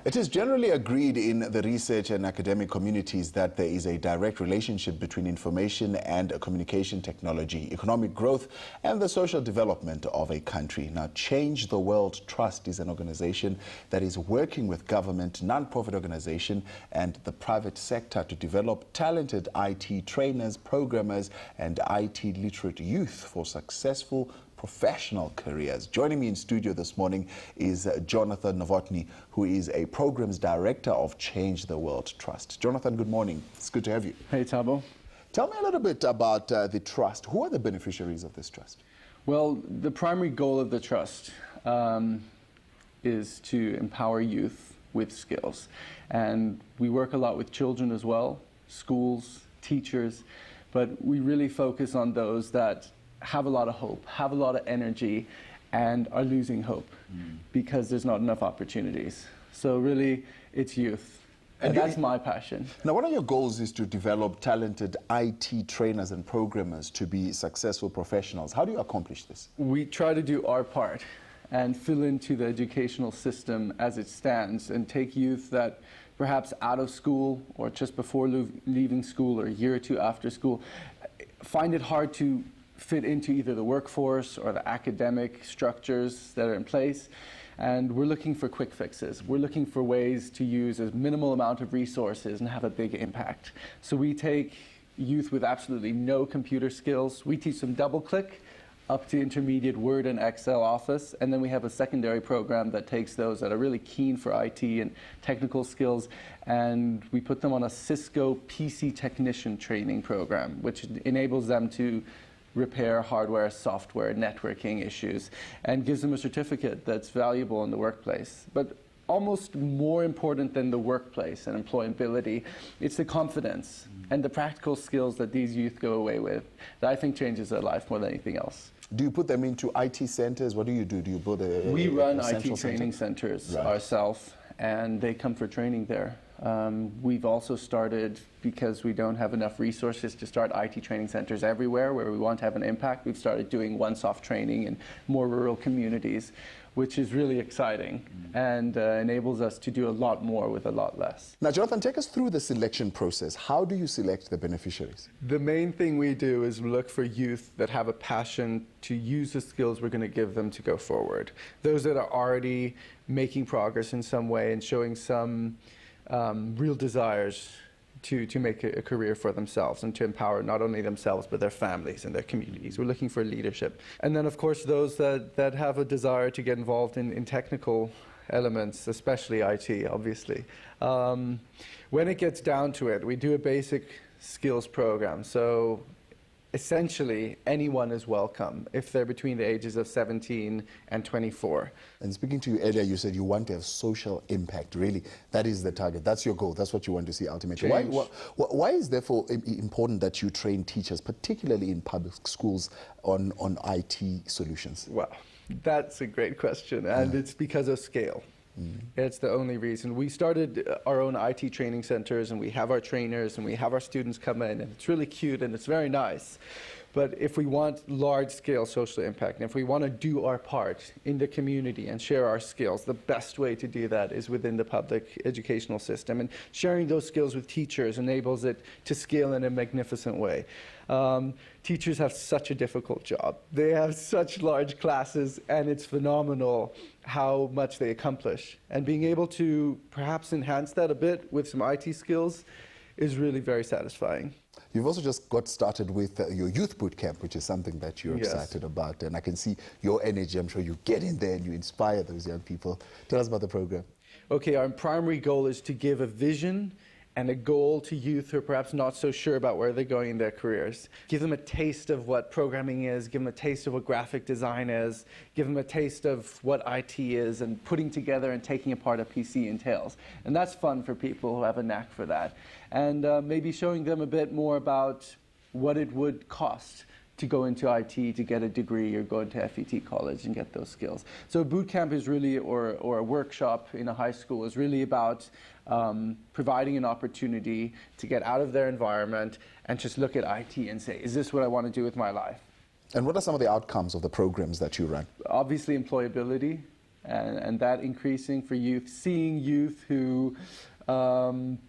It is generally agreed in the research and academic communities that there is a direct relationship between information and communication technology, economic growth, and the social development of a country. Now, Change the World Trust is an organization that is working with government, non-profit organization, and the private sector to develop talented IT trainers, programmers, and IT literate youth for successful professional careers. Joining me in studio this morning is Jonathan Novotny, who is a programs director of Change the World Trust. Jonathan, good morning. It's good to have you. Hey, Thabo. Tell me a little bit about the trust. Who are the beneficiaries of this trust? Well, the primary goal of the trust is to empower youth with skills. And we work a lot with children as well, schools, teachers, but we really focus on those that have a lot of hope, have a lot of energy, and are losing hope because there's not enough opportunities. So really, it's youth. And that's my passion. Now, one of your goals is to develop talented IT trainers and programmers to be successful professionals. How do you accomplish this? We try to do our part and fill into the educational system as it stands and take youth that perhaps out of school or just before leaving school or a year or two after school find it hard to fit into either the workforce or the academic structures that are in place. And we're looking for quick fixes. We're looking for ways to use a minimal amount of resources and have a big impact. So we take youth with absolutely no computer skills. We teach them double-click up to intermediate Word and Excel Office. And then we have a secondary program that takes those that are really keen for IT and technical skills. And we put them on a Cisco PC technician training program, which enables them to repair hardware, software, networking issues, and gives them a certificate that's valuable in the workplace. But almost more important than the workplace and employability, it's the confidence and the practical skills that these youth go away with that I think changes their life more than anything else. Do you put them into IT centers? What do you do? Do you build a We run a IT training centers ourselves, and they come for training there. We've also started, because we don't have enough resources to start IT training centers everywhere where we want to have an impact, we've started doing one-off training in more rural communities, which is really exciting and enables us to do a lot more with a lot less. Now, Jonathan, take us through the selection process. How do you select the beneficiaries? The main thing we do is look for youth that have a passion to use the skills we're going to give them to go forward. Those that are already making progress in some way and showing some real desires to make a career for themselves and to empower not only themselves but their families and their communities. We're looking for leadership. And then of course those that have a desire to get involved in technical elements, especially IT, obviously. When it gets down to it, we do a basic skills program. So essentially, anyone is welcome if they're between the ages of 17 and 24. And speaking to you earlier, you said you want to have social impact, really. That is the target. That's your goal. That's what you want to see ultimately. Why is therefore important that you train teachers, particularly in public schools, on IT solutions? Well, that's a great question, and it's because of scale. It's the only reason. We started our own IT training centers, and we have our trainers, and we have our students come in, and it's really cute, and it's very nice. But if we want large-scale social impact, and if we want to do our part in the community and share our skills, the best way to do that is within the public educational system. And sharing those skills with teachers enables it to scale in a magnificent way. Teachers have such a difficult job. They have such large classes, and it's phenomenal how much they accomplish. And being able to perhaps enhance that a bit with some IT skills is really very satisfying. You've also just got started with your youth boot camp, which is something that you're excited about. And I can see your energy. I'm sure you get in there and you inspire those young people. Tell us about the program. Okay, our primary goal is to give a vision and a goal to youth who are perhaps not so sure about where they're going in their careers. Give them a taste of what programming is, give them a taste of what graphic design is, give them a taste of what IT is, and putting together and taking apart a PC entails. And that's fun for people who have a knack for that. And maybe showing them a bit more about what it would cost to go into IT, to get a degree, or go into FET college and get those skills. So a boot camp is really, or a workshop in a high school is really about providing an opportunity to get out of their environment and just look at IT and say, is this what I want to do with my life? And what are some of the outcomes of the programs that you run? Obviously employability, and that increasing for youth, seeing youth who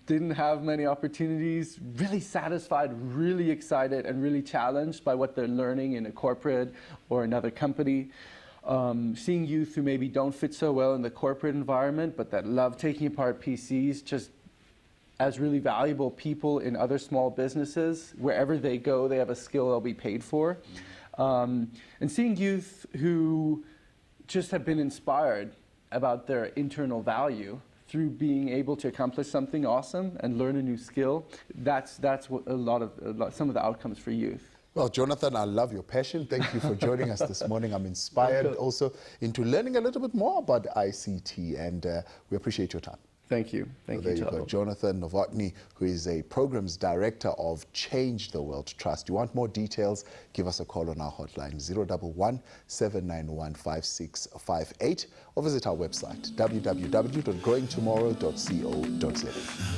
didn't have many opportunities, really satisfied, really excited, and really challenged by what they're learning in a corporate or another company. Seeing youth who maybe don't fit so well in the corporate environment, but that love taking apart PCs, just as really valuable people in other small businesses. Wherever they go, they have a skill they'll be paid for. And seeing youth who just have been inspired about their internal value through being able to accomplish something awesome and learn a new skill, that's what some of the outcomes for youth. Well, Jonathan, I love your passion. Thank you for joining us this morning. I'm inspired also into learning a little bit more about ICT, and we appreciate your time. Thank you. Thank you, There you go. Jonathan Novotny, who is a Programs Director of Change the World Trust. You want more details, give us a call on our hotline, 011-791-5658, or visit our website, www.growingtomorrow.co.za.